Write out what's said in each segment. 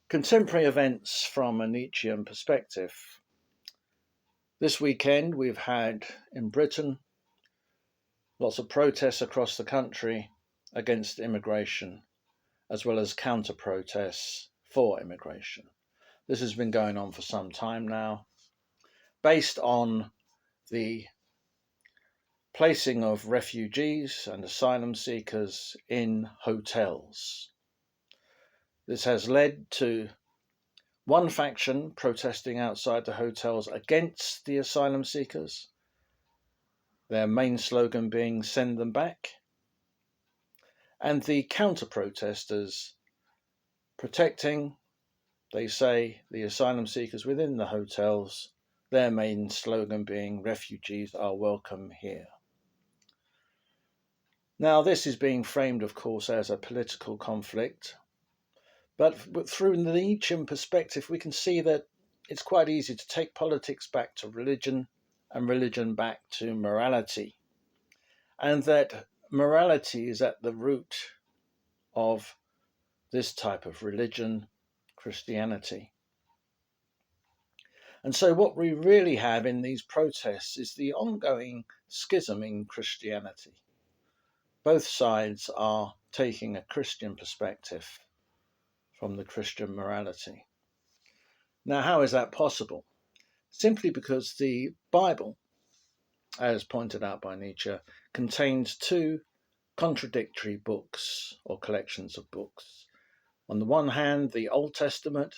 Contemporary events from a Nietzschean perspective. This weekend we've had in Britain lots of protests across the country against immigration, as well as counter protests for immigration. This has been going on for some time now, based on the placing of refugees and asylum seekers in hotels. This has led to one faction protesting outside the hotels against the asylum seekers, their main slogan being "Send them back," and the counter-protesters protecting, they say, the asylum seekers within the hotels, their main slogan being "Refugees are welcome here." Now, this is being framed, of course, as a political conflict, but through the Nietzschean perspective, we can see that it's quite easy to take politics back to religion and religion back to morality, and that morality is at the root of this type of religion, Christianity. And so what we really have in these protests is the ongoing schism in Christianity. Both sides are taking a Christian perspective from the Christian morality. Now, how is that possible? Simply because the Bible, as pointed out by Nietzsche, contains two contradictory books or collections of books. On the one hand, the Old Testament,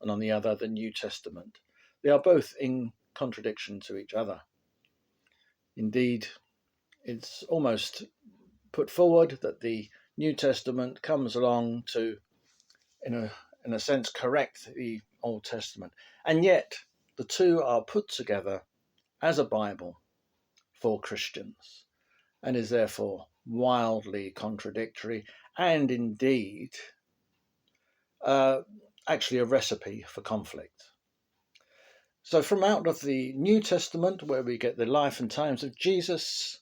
and on the other, the New Testament. They are both in contradiction to each other. Indeed, it's almost put forward that the New Testament comes along to, in a sense, correct the Old Testament. And yet, the two are put together as a Bible for Christians and is therefore wildly contradictory and indeed actually a recipe for conflict. So from out of the New Testament, where we get the life and times of Jesus,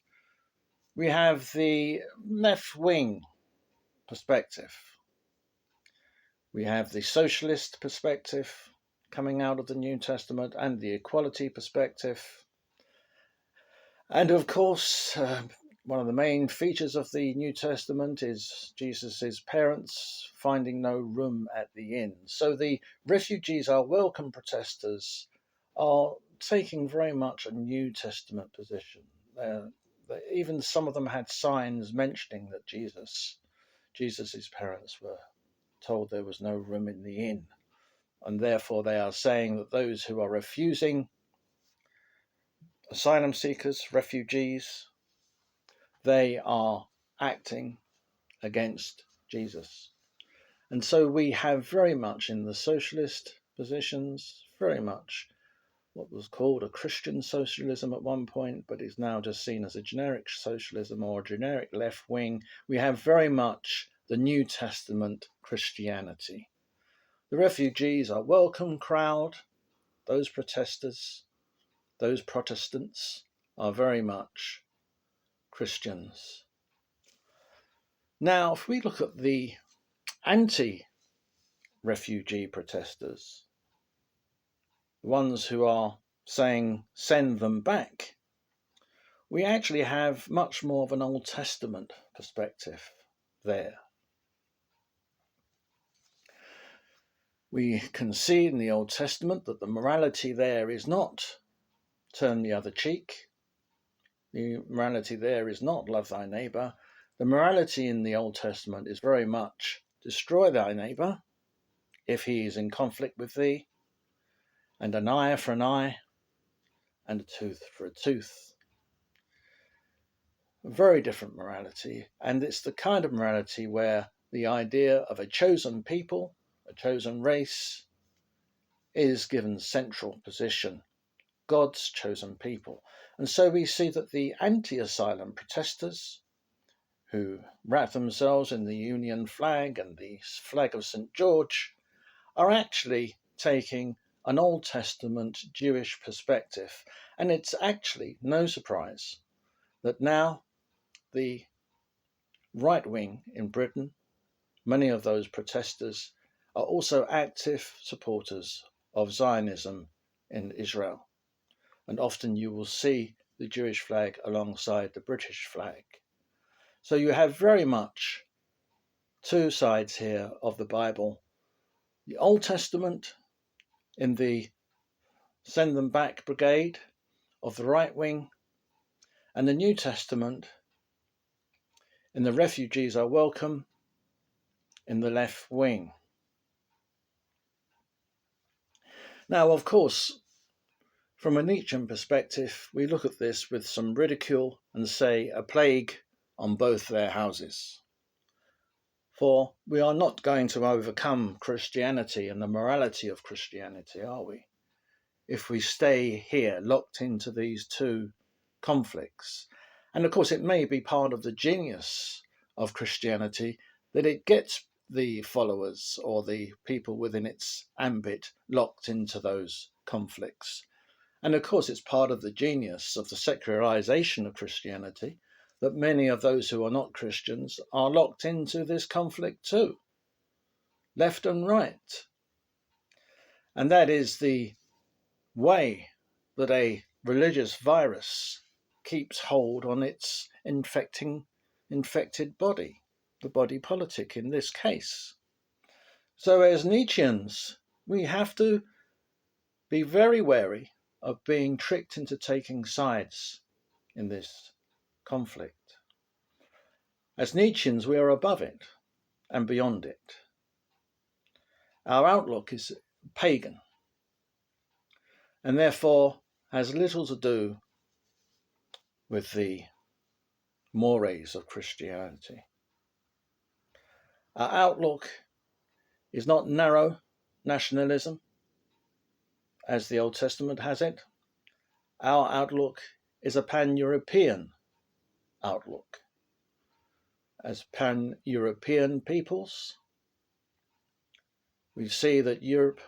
we have the left-wing perspective. We have the socialist perspective coming out of the New Testament and the equality perspective. And of course, one of the main features of the New Testament is Jesus' parents finding no room at the inn. So the refugees are welcome protesters are taking very much a New Testament position. Even some of them had signs mentioning that Jesus's parents were told there was no room in the inn, and therefore they are saying that those who are refusing asylum seekers, refugees, they are acting against Jesus. And so we have very much in the socialist positions, very much what was called a Christian socialism at one point, but is now just seen as a generic socialism or a generic left wing. We have very much the New Testament Christianity. The refugees are welcome crowd. Those protesters, those Protestants are very much Christians. Now, if we look at the anti-refugee protesters, the ones who are saying send them back, we actually have much more of an Old Testament perspective there. We can see in the Old Testament that the morality there is not turn the other cheek. The morality there is not love thy neighbour. The morality in the Old Testament is very much destroy thy neighbour if he is in conflict with thee, and an eye for an eye, and a tooth for a tooth. A very different morality, and it's the kind of morality where the idea of a chosen people, a chosen race, is given central position. God's chosen people. And so we see that the anti-asylum protesters, who wrap themselves in the Union flag and the flag of St. George, are actually taking an Old Testament Jewish perspective. And it's actually no surprise that now the right wing in Britain, many of those protesters are also active supporters of Zionism in Israel. And often you will see the Jewish flag alongside the British flag. So you have very much two sides here of the Bible. The Old Testament in the Send Them Back brigade of the right wing, and the New Testament in the Refugees Are Welcome in the left wing. Now, of course, from a Nietzschean perspective, we look at this with some ridicule and say a plague on both their houses. For we are not going to overcome Christianity and the morality of Christianity, are we? If we stay here locked into these two conflicts. And of course, it may be part of the genius of Christianity that it gets the followers or the people within its ambit locked into those conflicts. And of course, it's part of the genius of the secularization of Christianity that many of those who are not Christians are locked into this conflict too, left and right. And that is the way that a religious virus keeps hold on its infected body, the body politic in this case. So as Nietzscheans, we have to be very wary of being tricked into taking sides in this conflict. As Nietzscheans, we are above it and beyond it. Our outlook is pagan and therefore has little to do with the mores of Christianity. Our outlook is not narrow nationalism, as the Old Testament has it. Our outlook is a pan-European outlook. As pan-European peoples, we see that Europe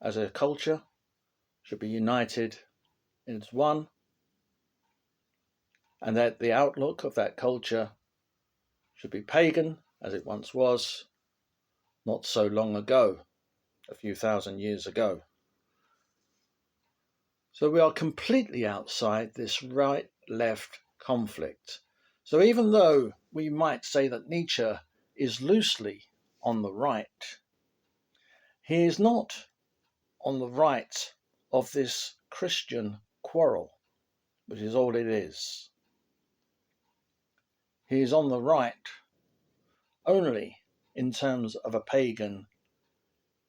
as a culture should be united as one, and that the outlook of that culture should be pagan, as it once was, not so long ago, a few thousand years ago. So we are completely outside this right-left conflict. So even though we might say that Nietzsche is loosely on the right, he is not on the right of this Christian quarrel, which is all it is. He is on the right only in terms of a pagan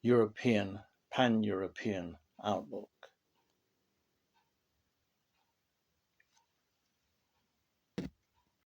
European, pan-European outlook.